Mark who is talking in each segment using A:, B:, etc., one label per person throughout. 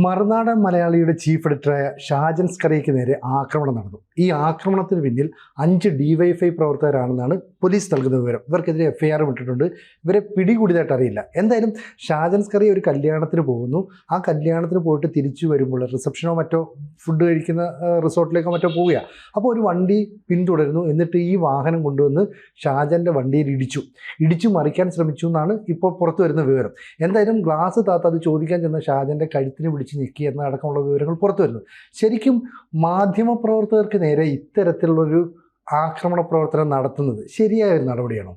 A: മറുനാടൻ മലയാളിയുടെ ചീഫ് എഡിറ്ററായ ഷാജൻ സ്കറിയയ്ക്ക് നേരെ ആക്രമണം നടന്നു. ഈ ആക്രമണത്തിന് പിന്നിൽ 5 DYFI പ്രവർത്തകരാണെന്നാണ് പോലീസ് നൽകുന്ന വിവരം. ഇവർക്കെതിരെ FIR ഇട്ടിട്ടുണ്ട്. ഇവരെ പിടികൂടിയതായിട്ട് അറിയില്ല. എന്തായാലും ഷാജൻ സ്കറിയ ഒരു കല്യാണത്തിന് പോകുന്നു. ആ കല്യാണത്തിന് പോയിട്ട് തിരിച്ചു വരുമ്പോൾ റിസപ്ഷനോ മറ്റോ ഫുഡ് കഴിക്കുന്ന റിസോർട്ടിലേക്കോ മറ്റോ പോവുകയാണ്. അപ്പോൾ ഒരു വണ്ടി പിന്തുടരുന്നു. എന്നിട്ട് ഈ വാഹനം കൊണ്ടുവന്ന് ഷാജൻ്റെ വണ്ടിയിൽ ഇടിച്ചു മറിക്കാൻ ശ്രമിച്ചു എന്നാണ് ഇപ്പോൾ പുറത്തു വരുന്ന വിവരം. എന്തായാലും ഗ്ലാസ് താത്ത അത് ചോദിക്കാൻ ചെന്ന ഷാജൻ്റെ കഴുത്തിന് പിടിച്ച് ഞെക്കി എന്നടക്കമുള്ള വിവരങ്ങൾ പുറത്തു വരുന്നു. ശരിക്കും മാധ്യമപ്രവർത്തകർക്ക് നേരെ ഇത്തരത്തിലുള്ളൊരു ആക്രമണ പ്രവർത്തനം നടത്തുന്നത് ശരിയായ ഒരു നടപടിയാണോ?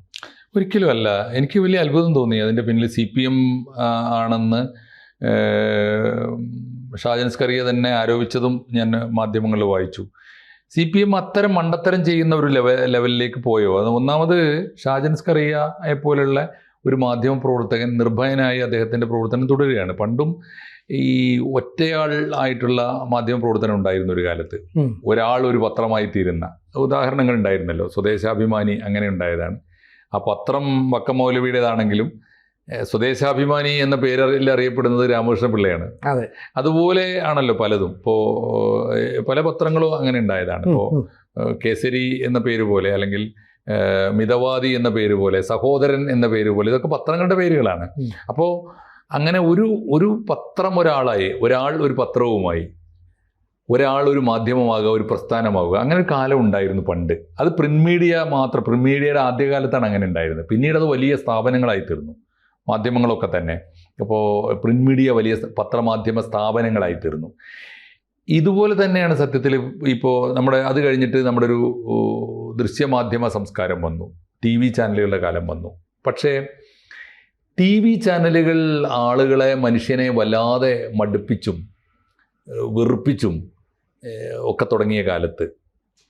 B: ഒരിക്കലും അല്ല. എനിക്ക് വലിയ അത്ഭുതം തോന്നി. അതിൻ്റെ പിന്നിൽ CPM ആണെന്ന് ഷാജൻ സ്കറിയ തന്നെ ആരോപിച്ചതും ഞാൻ മാധ്യമങ്ങളിൽ വായിച്ചു. CPM അത്തരം മണ്ടത്തരം ചെയ്യുന്ന ഒരു ലെവലിലേക്ക് പോയോ? അത് ഒന്നാമത് ഷാജൻ സ്കറിയയെ പോലുള്ള ഒരു മാധ്യമ പ്രവർത്തകൻ നിർഭയനായി അദ്ദേഹത്തിൻ്റെ പ്രവർത്തനം തുടരുകയാണ്. പണ്ടും ഈ ഒറ്റയാൾ ആയിട്ടുള്ള മാധ്യമ പ്രവർത്തനം ഉണ്ടായിരുന്ന ഒരു കാലത്ത് ഒരാൾ ഒരു പത്രമായി തീരുന്ന ഉദാഹരണങ്ങൾ ഉണ്ടായിരുന്നല്ലോ. സ്വദേശാഭിമാനി അങ്ങനെ ഉണ്ടായതാണ്. ആ പത്രം വക്കം മൗലവിയുടേതാണെങ്കിലും സ്വദേശാഭിമാനി എന്ന പേരിൽ അറിയപ്പെടുന്നത് രാമകൃഷ്ണ പിള്ളയാണ്. അതുപോലെ ആണല്ലോ പലതും. ഇപ്പോൾ പല പത്രങ്ങളും അങ്ങനെ ഉണ്ടായതാണ്. ഇപ്പോൾ കേസരി എന്ന പേര് പോലെ, അല്ലെങ്കിൽ മിതവാദി എന്ന പേര് പോലെ, സഹോദരൻ എന്ന പേര് പോലെ, ഇതൊക്കെ പത്രങ്ങളുടെ പേരുകളാണ്. അപ്പോൾ അങ്ങനെ ഒരു പത്രം ഒരാൾ ഒരു പത്രവുമായി, ഒരാൾ ഒരു മാധ്യമമാകുക, ഒരു പ്രസ്ഥാനമാകുക, അങ്ങനെ ഒരു കാലം ഉണ്ടായിരുന്നു പണ്ട്. അത് പ്രിന്റ് മീഡിയയുടെ ആദ്യകാലത്താണ് അങ്ങനെ ഉണ്ടായിരുന്നത്. പിന്നീട് അത് വലിയ സ്ഥാപനങ്ങളായി തീർന്നു, മാധ്യമങ്ങളൊക്കെ തന്നെ. അപ്പോൾ പ്രിന്റ് മീഡിയ വലിയ പത്രമാധ്യമ സ്ഥാപനങ്ങളായി തീർന്നു. ഇതുപോലെ തന്നെയാണ് സത്യത്തിൽ ഇപ്പോൾ അത് കഴിഞ്ഞിട്ട് നമ്മുടെ ഒരു ദൃശ്യമാധ്യമ സംസ്കാരം വന്നു, TV ചാനലുകളുടെ കാലം വന്നു. പക്ഷേ TV ചാനലുകൾ മനുഷ്യനെ വല്ലാതെ മടുപ്പിച്ചും വെറുപ്പിച്ചും ഒക്കെ തുടങ്ങിയ കാലത്ത്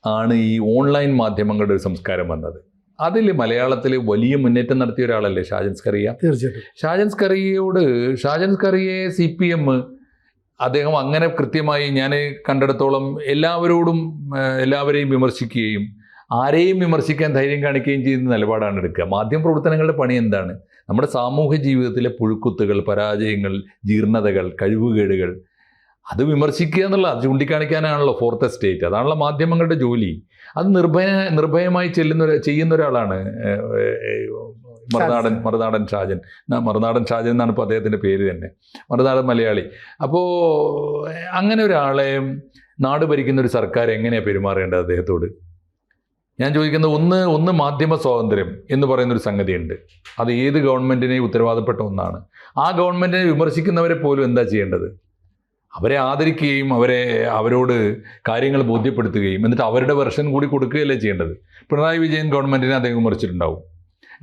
B: ആണ് ഈ ഓൺലൈൻ മാധ്യമങ്ങളുടെ ഒരു സംസ്കാരം വന്നത്. അതിൽ മലയാളത്തിൽ വലിയ മുന്നേറ്റം നടത്തിയ ഒരാളല്ലേ ഷാജൻ സ്കറിയ.
A: തീർച്ചയായിട്ടും
B: ഷാജൻ സ്കറിയയെ CPM അദ്ദേഹം അങ്ങനെ കൃത്യമായി ഞാൻ കണ്ടിടത്തോളം എല്ലാവരെയും വിമർശിക്കുകയും ആരെയും വിമർശിക്കാൻ ധൈര്യം കാണിക്കുകയും ചെയ്യുന്ന നിലപാടാണ് എടുക്കുക. മാധ്യമ പ്രവർത്തനങ്ങളുടെ പണി എന്താണ്? നമ്മുടെ സാമൂഹ്യ ജീവിതത്തിലെ പുഴുക്കുത്തുകൾ, പരാജയങ്ങൾ, ജീർണതകൾ, കഴിവുകേടുകൾ അത് വിമർശിക്കുക അത് ചൂണ്ടിക്കാണിക്കാനാണല്ലോ ഫോർത്ത് എസ്റ്റേറ്റ്. അതാണല്ലോ മാധ്യമങ്ങളുടെ ജോലി. അത് നിർഭയമായി ചെയ്യുന്ന ഒരാളാണ് മറുനാടൻ ഷാജൻ എന്നാണ് ഇപ്പോൾ അദ്ദേഹത്തിൻ്റെ പേര് തന്നെ, മറുനാടൻ മലയാളി. അപ്പോൾ അങ്ങനെ ഒരാളെ നാട് ഭരിക്കുന്ന ഒരു സർക്കാർ എങ്ങനെയാണ് പെരുമാറേണ്ടത് അദ്ദേഹത്തോട്? ഞാൻ ചോദിക്കുന്നത്, ഒന്ന് മാധ്യമ സ്വാതന്ത്ര്യം എന്ന് പറയുന്നൊരു സംഗതിയുണ്ട്. അത് ഏത് ഗവൺമെൻറ്റിനെയും ഉത്തരവാദപ്പെട്ട ഒന്നാണ്. ആ ഗവൺമെൻറ്റിനെ വിമർശിക്കുന്നവരെ പോലും എന്താ ചെയ്യേണ്ടത്? അവരെ ആദരിക്കുകയും അവരോട് കാര്യങ്ങൾ ബോധ്യപ്പെടുത്തുകയും എന്നിട്ട് അവരുടെ വെർഷൻ കൂടി കൊടുക്കുകയല്ലേ ചെയ്യേണ്ടത്. പിണറായി വിജയൻ ഗവൺമെൻറ്റിനെ അദ്ദേഹം വിമർശിച്ചിട്ടുണ്ടാവും.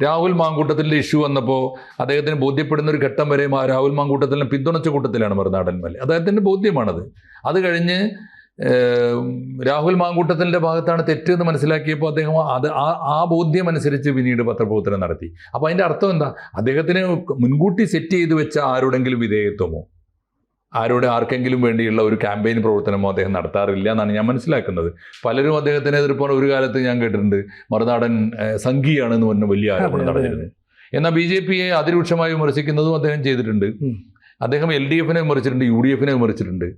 B: രാഹുൽ മാങ്കൂട്ടത്തിൻ്റെ ഇഷ്യൂ വന്നപ്പോൾ അദ്ദേഹത്തിന് ബോധ്യപ്പെടുന്ന ഒരു ഘട്ടം വരെ രാഹുൽ മാങ്കൂട്ടത്തിനെ പിന്തുണച്ച കൂട്ടത്തിലാണ് മറുനാടൻ മലയാളി. അദ്ദേഹത്തിൻ്റെ ബോധ്യമാണത്. അത് കഴിഞ്ഞ് രാഹുൽ മാങ്കൂട്ടത്തിൻ്റെ ഭാഗത്താണ് തെറ്റെന്ന് മനസ്സിലാക്കിയപ്പോൾ അദ്ദേഹം ആ ബോധ്യമനുസരിച്ച് പിന്നീട് പത്രപ്രവർത്തനം നടത്തി. അപ്പോൾ അതിൻ്റെ അർത്ഥം എന്താ? അദ്ദേഹത്തിന് മുൻകൂട്ടി സെറ്റ് ചെയ്ത് വെച്ച ആരുടെങ്കിലും വിധേയത്വമോ ആർക്കെങ്കിലും വേണ്ടിയുള്ള ഒരു ക്യാമ്പയിൻ പ്രവർത്തനമോ അദ്ദേഹം നടത്താറില്ല എന്നാണ് ഞാൻ മനസ്സിലാക്കുന്നത്. പലരും അദ്ദേഹത്തിനെ എതിർപ്പോൾ ഒരു കാലത്ത് ഞാൻ കേട്ടിട്ടുണ്ട്, മറുനാടൻ സംഘിയാണെന്ന് പറഞ്ഞ വലിയ ആരോപണം നടന്നിരുന്നു. എന്നാൽ BJPയെ അതിരൂക്ഷമായി വിമർശിക്കുന്നതും അദ്ദേഹം ചെയ്തിട്ടുണ്ട്. അദ്ദേഹം LDFനെ വിമർശിച്ചിട്ടുണ്ട്, UDFനെ വിമർശിച്ചിട്ടുണ്ട്.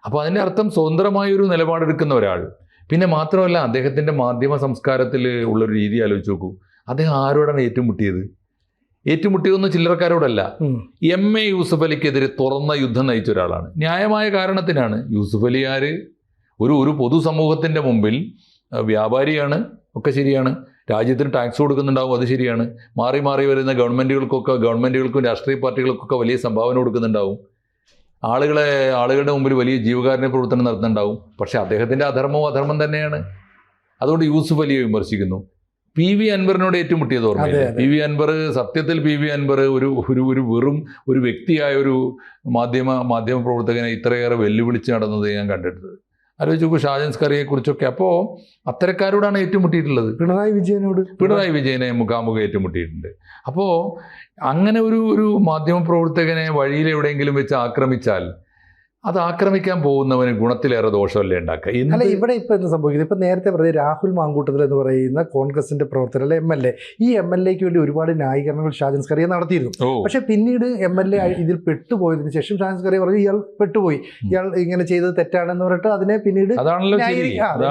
B: അപ്പോൾ അതിൻ്റെ അർത്ഥം സ്വതന്ത്രമായൊരു നിലപാടെടുക്കുന്ന ഒരാൾ. പിന്നെ മാത്രമല്ല, അദ്ദേഹത്തിൻ്റെ മാധ്യമ സംസ്കാരത്തിൽ ഉള്ളൊരു രീതി ആലോചിച്ച് നോക്കൂ. അദ്ദേഹം ആരോടാണ് ഏറ്റുമുട്ടിയതൊന്നും ചില്ലറക്കാരോടല്ല. MA യൂസഫ് അലിക്കെതിരെ തുറന്ന യുദ്ധം നയിച്ച ഒരാളാണ്. ന്യായമായ കാരണത്തിനാണ്. യൂസഫ് അലിയാർ ഒരു പൊതുസമൂഹത്തിൻ്റെ മുമ്പിൽ വ്യാപാരിയാണ്, ഒക്കെ ശരിയാണ്. രാജ്യത്തിന് ടാക്സ് കൊടുക്കുന്നുണ്ടാവും, അത് ശരിയാണ്. മാറി മാറി വരുന്ന ഗവൺമെൻറ്റുകൾക്കും രാഷ്ട്രീയ പാർട്ടികൾക്കൊക്കെ വലിയ സംഭാവന കൊടുക്കുന്നുണ്ടാവും. ആളുകളുടെ മുമ്പിൽ വലിയ ജീവകാരുണ്യ പ്രവർത്തനം നടത്തുന്നുണ്ടാവും. പക്ഷേ അദ്ദേഹത്തിൻ്റെ അധർമ്മം തന്നെയാണ്. അതുകൊണ്ട് യൂസഫ് അലിയെ വിമർശിക്കുന്നു. PV അൻവറിനോട് ഏറ്റുമുട്ടിയത് ഓർമ്മയില്ല. സത്യത്തിൽ PV അൻവർ ഒരു വെറും ഒരു വ്യക്തിയായ ഒരു മാധ്യമ പ്രവർത്തകനെ ഇത്രയേറെ വെല്ലുവിളിച്ച് നടന്നത് ഞാൻ കണ്ടിട്ടുണ്ട്. ആലോചിച്ച് നോക്കൂ ഷാജൻ സ്കറിയെക്കുറിച്ചൊക്കെ. അപ്പോൾ അത്തരക്കാരോടാണ് ഏറ്റുമുട്ടിയിട്ടുള്ളത്. പിണറായി വിജയനെ മുഖാമുഖം ഏറ്റുമുട്ടിയിട്ടുണ്ട്. അപ്പോൾ അങ്ങനെ ഒരു മാധ്യമ പ്രവർത്തകനെ വഴിയിൽ എവിടെയെങ്കിലും വെച്ച് ആക്രമിച്ചാൽ അത് ആക്രമിക്കാൻ പോകുന്നവന് ഗുണത്തിലേറെ ദോഷമല്ലേ ഉണ്ടാക്കുക.
A: അല്ല, ഇവിടെ ഇപ്പൊ എന്ത് സംഭവിക്കുന്നത്? ഇപ്പൊ നേരത്തെ പറഞ്ഞ രാഹുൽ മാങ്കൂട്ടത്തിൽ എന്ന് പറയുന്ന കോൺഗ്രസിന്റെ പ്രവർത്തകർ അല്ലെ MLA, ഈ MLAക്ക് വേണ്ടി ഒരുപാട് ന്യായീകരണങ്ങൾ ഷാജൻ സ്കറിയ നടത്തിയിരുന്നു. പക്ഷെ പിന്നീട് MLA ഇതിൽ പെട്ടുപോയതിനു ശേഷം ഷാജൻ സ്കറിയ പറഞ്ഞു ഇയാൾ പെട്ടുപോയി, ഇയാൾ ഇങ്ങനെ ചെയ്തത് തെറ്റാണെന്ന് പറഞ്ഞിട്ട് അതിനെ പിന്നീട്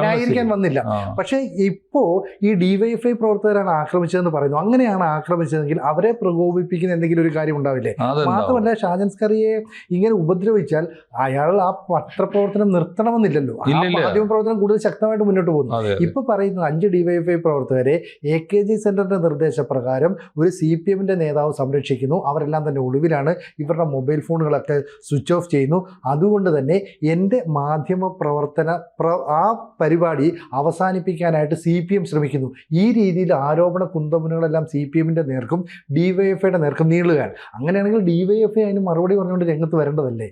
A: ന്യായീകരിക്കാൻ വന്നില്ല. പക്ഷെ ഇപ്പോ ഈ DYFI പ്രവർത്തകരാണ് ആക്രമിച്ചതെന്ന് പറയുന്നു. അങ്ങനെയാണ് ആക്രമിച്ചതെങ്കിൽ അവരെ പ്രകോപിപ്പിക്കുന്ന എന്തെങ്കിലും ഒരു കാര്യം ഉണ്ടാവില്ലേ? മാത്രമല്ല, ഷാജൻ സ്കറിയെ ഇങ്ങനെ ഉപദ്രവിച്ചാൽ അയാൾ ആ പത്രപ്രവർത്തനം നിർത്തണമെന്നില്ലല്ലോ. മാധ്യമ പ്രവർത്തനം കൂടുതൽ ശക്തമായിട്ട് മുന്നോട്ട് പോകുന്നു. ഇപ്പൊ പറയുന്നത് 5 DYFI പ്രവർത്തകരെ AKG സെന്ററിന്റെ നിർദ്ദേശപ്രകാരം ഒരു CPMന്റെ നേതാവ് സംരക്ഷിക്കുന്നു. അവരെല്ലാം തന്നെ ഒളിവിലാണ്. ഇവരുടെ മൊബൈൽ ഫോണുകളൊക്കെ സ്വിച്ച് ഓഫ് ചെയ്യുന്നു. അതുകൊണ്ട് തന്നെ എൻ്റെ മാധ്യമ പ്രവർത്തന ആ പരിപാടി അവസാനിപ്പിക്കാനായിട്ട് CPM ശ്രമിക്കുന്നു. ഈ രീതിയിൽ ആരോപണ കുന്തമുനകളെല്ലാം CPMന്റെ നേർക്കും DYFIയുടെ നേർക്കും നീളുകയാണ്. അങ്ങനെയാണെങ്കിൽ DYFI അതിന് മറുപടി പറഞ്ഞുകൊണ്ട് രംഗത്ത് വരേണ്ടതല്ലേ?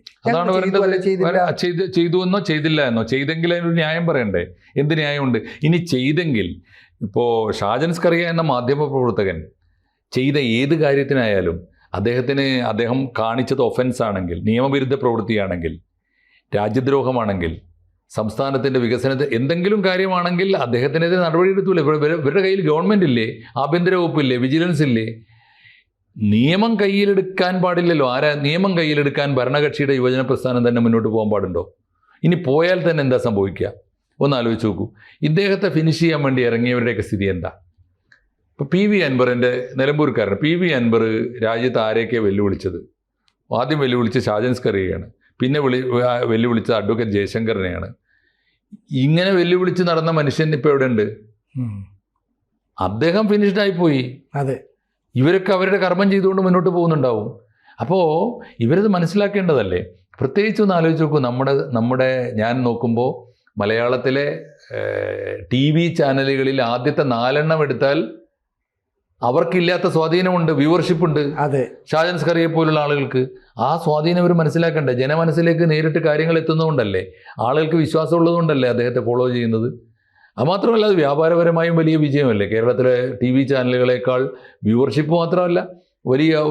B: ചെയ്തു എന്നോ ചെയ്തില്ല എന്നോ, ചെയ്തെങ്കിൽ അതിനൊരു ന്യായം പറയണ്ടേ? എന്ത് ന്യായമുണ്ട്? ഇനി ചെയ്തെങ്കിൽ ഇപ്പോൾ ഷാജൻ സ്കറിയ എന്ന മാധ്യമ പ്രവർത്തകൻ ചെയ്ത ഏത് കാര്യത്തിനായാലും അദ്ദേഹം കാണിച്ചത് ഒഫൻസ് ആണെങ്കിൽ, നിയമവിരുദ്ധ പ്രവൃത്തിയാണെങ്കിൽ, രാജ്യദ്രോഹമാണെങ്കിൽ, സംസ്ഥാനത്തിൻ്റെ വികസനത്തിൽ എന്തെങ്കിലും കാര്യമാണെങ്കിൽ അദ്ദേഹത്തിനെതിരെ നടപടിയെടുത്തൂലേ? ഇവരുടെ കയ്യിൽ ഗവൺമെൻറ് ഇല്ലേ? ആഭ്യന്തര വകുപ്പില്ലേ? വിജിലൻസ് ഇല്ലേ? നിയമം കയ്യിലെടുക്കാൻ പാടില്ലല്ലോ. നിയമം കയ്യിലെടുക്കാൻ ഭരണകക്ഷിയുടെ യുവജന പ്രസ്ഥാനം തന്നെ മുന്നോട്ട് പോകാൻ പാടുണ്ടോ? ഇനി പോയാൽ തന്നെ എന്താ സംഭവിക്കുക? ഒന്ന് ആലോചിച്ച് നോക്കൂ. ഇദ്ദേഹത്തെ ഫിനിഷ് ചെയ്യാൻ വേണ്ടി ഇറങ്ങിയവരുടെയൊക്കെ സ്ഥിതി എന്താ? ഇപ്പോൾ PV അൻവറിൻ്റെ നിലമ്പൂർക്കാരൻ PV അൻവർ രാജ്യത്ത് ആരെയൊക്കെ വെല്ലുവിളിച്ചത്? ആദ്യം വെല്ലുവിളിച്ച് ഷാജൻ സ്കറിയയാണ്, പിന്നെ വെല്ലുവിളിച്ചത് അഡ്വക്കേറ്റ് ജയശങ്കറിനെയാണ്. ഇങ്ങനെ വെല്ലുവിളിച്ച് നടന്ന മനുഷ്യൻ ഇപ്പോൾ എവിടെയുണ്ട്? അദ്ദേഹം ഫിനിഷ്ഡായിപ്പോയി.
A: അതെ,
B: ഇവരൊക്കെ അവരുടെ കർമ്മം ചെയ്തുകൊണ്ട് മുന്നോട്ട് പോകുന്നുണ്ടാവും. അപ്പോൾ ഇവരത് മനസ്സിലാക്കേണ്ടതല്ലേ? പ്രത്യേകിച്ച് ഒന്ന് ആലോചിച്ച് നോക്കൂ. നമ്മുടെ ഞാൻ നോക്കുമ്പോൾ മലയാളത്തിലെ TV ചാനലുകളിൽ ആദ്യത്തെ 4 എണ്ണം എടുത്താൽ അവർക്കില്ലാത്ത സ്വാധീനമുണ്ട്, വ്യൂവർഷിപ്പ് ഉണ്ട്.
A: അതെ,
B: ഷാജൻ സ്കറിയെ പോലുള്ള ആളുകൾക്ക് ആ സ്വാധീനം ഇവർ മനസ്സിലാക്കണ്ടേ? ജനമനസ്സിലേക്ക് നേരിട്ട് കാര്യങ്ങൾ എത്തുന്നതുകൊണ്ടല്ലേ, ആളുകൾക്ക് വിശ്വാസം ഉള്ളതുകൊണ്ടല്ലേ അദ്ദേഹത്തെ ഫോളോ ചെയ്യുന്നത്. അതുമാത്രമല്ല, അത് വ്യാപാരപരമായും വലിയ വിജയമല്ലേ? കേരളത്തിലെ TV ചാനലുകളേക്കാൾ വ്യൂവർഷിപ്പ് മാത്രമല്ല,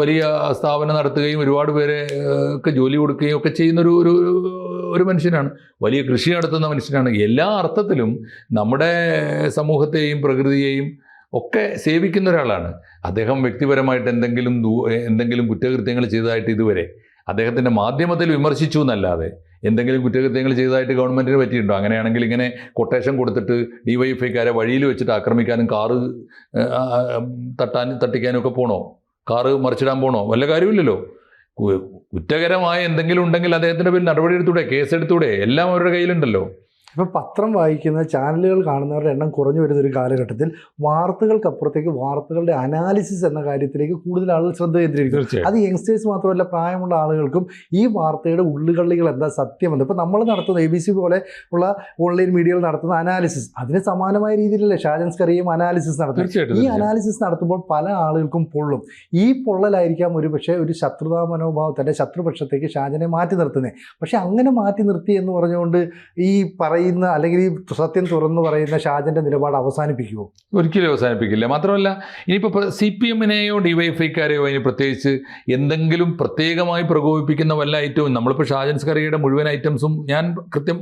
B: വലിയ സ്ഥാപനം നടത്തുകയും ഒരുപാട് പേരെ ഒക്കെ ജോലി കൊടുക്കുകയും ഒക്കെ ചെയ്യുന്ന ഒരു മനുഷ്യനാണ്. വലിയ കൃഷി നടത്തുന്ന മനുഷ്യനാണ്. എല്ലാ അർത്ഥത്തിലും നമ്മുടെ സമൂഹത്തെയും പ്രകൃതിയെയും ഒക്കെ സേവിക്കുന്ന ഒരാളാണ് അദ്ദേഹം. വ്യക്തിപരമായിട്ട് എന്തെങ്കിലും കുറ്റകൃത്യങ്ങൾ ചെയ്തതായിട്ട് ഇതുവരെ അദ്ദേഹത്തിൻ്റെ മാധ്യമത്തിൽ വിമർശിച്ചു എന്നല്ലാതെ എന്തെങ്കിലും കുറ്റകൃത്യങ്ങൾ ചെയ്തതായിട്ട് ഗവൺമെൻറ്റിന് പറ്റിയിട്ടുണ്ടോ? അങ്ങനെയാണെങ്കിൽ ഇങ്ങനെ കൊട്ടേഷൻ കൊടുത്തിട്ട് DYFIക്കാരെ വഴിയിൽ വെച്ചിട്ട് ആക്രമിക്കാനും കാറ് തട്ടിക്കാനും ഒക്കെ പോണോ? കാറ് മറിച്ചിടാൻ പോണോ? വല്ല കാര്യമില്ലല്ലോ. കുറ്റകരമായ എന്തെങ്കിലും ഉണ്ടെങ്കിൽ അദ്ദേഹത്തിൻ്റെ പേരിൽ നടപടിയെടുത്തൂടെ? കേസെടുത്തൂടെ? എല്ലാം അവരുടെ കയ്യിലുണ്ടല്ലോ.
A: ഇപ്പം പത്രം വായിക്കുന്ന ചാനലുകൾ കാണുന്നവരുടെ എണ്ണം കുറഞ്ഞു വരുന്നൊരു കാലഘട്ടത്തിൽ വാർത്തകൾക്കപ്പുറത്തേക്ക് വാർത്തകളുടെ അനാലിസിസ് എന്ന കാര്യത്തിലേക്ക് കൂടുതൽ ആളുകൾ ശ്രദ്ധ കേന്ദ്രീകരിക്കും. അത് യങ്സ്റ്റേഴ്സ് മാത്രമല്ല, പ്രായമുള്ള ആളുകൾക്കും ഈ വാർത്തയുടെ ഉള്ളുകളികൾ എന്താ, സത്യമെന്ന്. ഇപ്പം നമ്മൾ നടത്തുന്ന ABC പോലെ ഉള്ള ഓൺലൈൻ മീഡിയകൾ നടത്തുന്ന അനാലിസിസ്, അതിന് സമാനമായ രീതിയിലല്ലേ ഷാജൻ സ്കറിയയും അനാലിസിസ് നടത്തും. ഈ അനാലിസിസ് നടത്തുമ്പോൾ പല ആളുകൾക്കും പൊള്ളും. ഈ പൊള്ളലായിരിക്കാം ഒരു പക്ഷേ ഒരു ശത്രുതാ മനോഭാവത്തിൻ്റെ ശത്രുപക്ഷത്തേക്ക് ഷാജനെ മാറ്റി നിർത്തുന്നത്. പക്ഷെ അങ്ങനെ മാറ്റി നിർത്തി എന്ന് പറഞ്ഞുകൊണ്ട് ഈ അല്ലെങ്കിൽ ഈ സത്യം തുറന്നു പറയുന്ന ഷാജന്റെ നിലപാട് അവസാനിപ്പിക്കുമോ?
B: ഒരിക്കലും അവസാനിപ്പിക്കില്ല. മാത്രമല്ല, ഇനിയിപ്പോൾ CPMനെയോ DYFIക്കാരെയോ അതിന് പ്രത്യേകിച്ച് എന്തെങ്കിലും പ്രത്യേകമായി പ്രകോപിപ്പിക്കുന്ന വല്ല ഐറ്റവും, നമ്മളിപ്പോൾ ഷാജൻ സ്കറിയയുടെ മുഴുവൻ ഐറ്റംസും ഞാൻ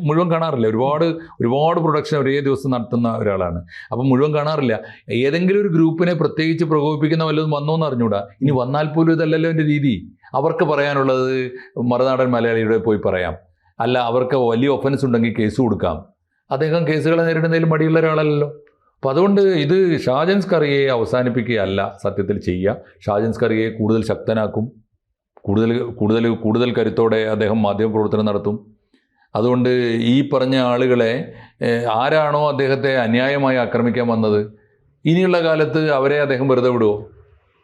B: മുഴുവൻ കാണാറില്ല. ഒരുപാട് പ്രൊഡക്ഷൻ ഒരേ ദിവസം നടത്തുന്ന ഒരാളാണ്. അപ്പം മുഴുവൻ കാണാറില്ല. ഏതെങ്കിലും ഒരു ഗ്രൂപ്പിനെ പ്രത്യേകിച്ച് പ്രകോപിപ്പിക്കുന്ന വല്ലതും വന്നോന്ന് അറിഞ്ഞൂടാ. ഇനി വന്നാൽ പോലും ഇതല്ലല്ലോ എൻ്റെ രീതി. അവർക്ക് പറയാനുള്ളത് മറുനാടൻ മലയാളിയുടെ പോയി പറയാം, അല്ല അവർക്ക് വലിയ ഒഫൻസ് ഉണ്ടെങ്കിൽ കേസ് കൊടുക്കാം. അദ്ദേഹം കേസുകളെ നേരിടുന്നതിൽ മടിയുള്ള ഒരാളല്ലല്ലോ. അപ്പോൾ അതുകൊണ്ട് ഇത് ഷാജൻ സ്കറിയയെ അവസാനിപ്പിക്കുകയല്ല സത്യത്തിൽ ചെയ്യുക. ഷാജൻ സ്കറിയയെ കൂടുതൽ ശക്തനാക്കും, കൂടുതൽ കരുത്തോടെ അദ്ദേഹം മാധ്യമപ്രവർത്തനം നടത്തും. അതുകൊണ്ട് ഈ പറഞ്ഞ ആളുകളെ, ആരാണോ അദ്ദേഹത്തെ അന്യായമായി ആക്രമിക്കാൻ വന്നത്, ഇനിയുള്ള കാലത്ത് അവരെ അദ്ദേഹം വെറുതെ വിടുമോ?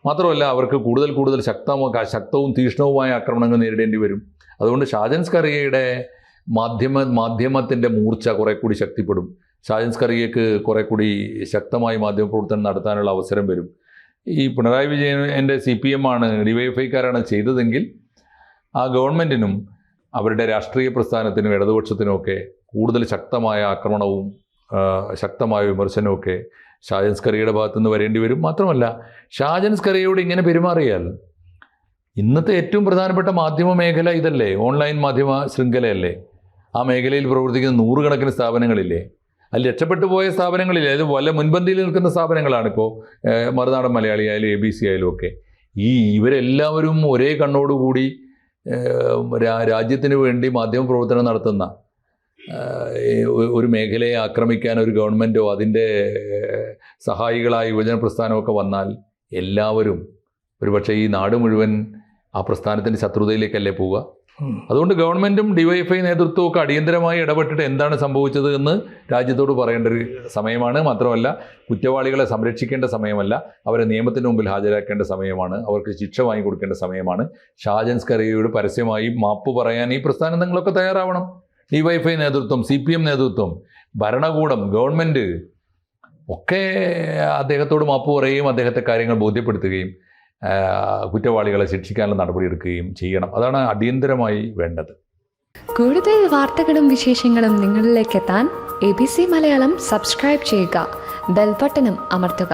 B: മാത്രമല്ല, അവർക്ക് കൂടുതൽ ശക്തവും തീക്ഷ്ണവുമായ ആക്രമണങ്ങൾ നേരിടേണ്ടി വരും. അതുകൊണ്ട് ഷാജൻ സ്കറിയയുടെ മാധ്യമത്തിൻ്റെ മൂർച്ച കുറെ കൂടി ശക്തിപ്പെടും. ഷാജൻ സ്കറിയയ്ക്ക് കുറെ കൂടി ശക്തമായി മാധ്യമപ്രവർത്തനം നടത്താനുള്ള അവസരം വരും. ഈ പിണറായി വിജയൻ്റെ CPM ആണ്, DYFIക്കാരാണ് ചെയ്തതെങ്കിൽ ആ ഗവൺമെൻറ്റിനും അവരുടെ രാഷ്ട്രീയ പ്രസ്ഥാനത്തിനും ഇടതുപക്ഷത്തിനുമൊക്കെ കൂടുതൽ ശക്തമായ ആക്രമണവും ശക്തമായ വിമർശനവും ഒക്കെ ഷാജൻ സ്കറിയയുടെ ഭാഗത്തുനിന്ന് വരേണ്ടി വരും. മാത്രമല്ല, ഷാജൻ സ്കറിയയോട് ഇങ്ങനെ പെരുമാറിയാൽ ഇന്നത്തെ ഏറ്റവും പ്രധാനപ്പെട്ട മാധ്യമ മേഖല ഇതല്ലേ, ഓൺലൈൻ മാധ്യമ ശൃംഖലയല്ലേ. ആ മേഖലയിൽ പ്രവർത്തിക്കുന്ന നൂറുകണക്കിന് സ്ഥാപനങ്ങളില്ലേ, അതിൽ രക്ഷപ്പെട്ടു പോയ സ്ഥാപനങ്ങളില്ലേ, അത് വല്ല മുൻപന്തിയിൽ നിൽക്കുന്ന സ്ഥാപനങ്ങളാണിപ്പോൾ മറുനാടൻ മലയാളി ആയാലും ABC ആയാലും ഒക്കെ. ഇവരെല്ലാവരും ഒരേ കണ്ണോടുകൂടി രാജ്യത്തിന് വേണ്ടി മാധ്യമ പ്രവർത്തനം നടത്തുന്ന ഒരു മേഖലയെ ആക്രമിക്കാൻ ഒരു ഗവൺമെൻറ്റോ അതിൻ്റെ സഹായികളായ യുവജന പ്രസ്ഥാനമൊക്കെ വന്നാൽ എല്ലാവരും ഒരുപക്ഷെ ഈ നാട് മുഴുവൻ ആ പ്രസ്ഥാനത്തിൻ്റെ ശത്രുതയിലേക്കല്ലേ പോവുക. അതുകൊണ്ട് ഗവൺമെൻറ്റും DYFI നേതൃത്വവും ഒക്കെ അടിയന്തരമായി ഇടപെട്ടിട്ട് എന്താണ് സംഭവിച്ചത് എന്ന് രാജ്യത്തോട് പറയേണ്ട ഒരു സമയമാണ്. മാത്രമല്ല, കുറ്റവാളികളെ സംരക്ഷിക്കേണ്ട സമയമല്ല, അവരെ നിയമത്തിന് മുമ്പിൽ ഹാജരാക്കേണ്ട സമയമാണ്, അവർക്ക് ശിക്ഷ വാങ്ങിക്കൊടുക്കേണ്ട സമയമാണ്. ഷാജൻ സ്കറിയയോട് പരസ്യമായി മാപ്പ് പറയാൻ ഈ പ്രസ്ഥാനങ്ങളൊക്കെ തയ്യാറാവണം. DYFI നേതൃത്വം, CPM നേതൃത്വം, ഭരണകൂടം, ഗവൺമെൻറ് ഒക്കെ അദ്ദേഹത്തോട് മാപ്പ് പറയുകയും അദ്ദേഹത്തെ കാര്യങ്ങൾ ബോധ്യപ്പെടുത്തുകയും കുറ്റവാളികളെ ശിക്ഷിക്കാനുള്ള നടപടിയെടുക്കുകയും ചെയ്യണം. അതാണ് അടിയന്തരമായി വേണ്ടത്.
C: കൂടുതൽ വാർത്തകളും വിശേഷങ്ങളും നിങ്ങളിലേക്ക് എത്താൻ ABC മലയാളം സബ്സ്ക്രൈബ് ചെയ്യുക, ബെൽ ബട്ടണും അമർത്തുക.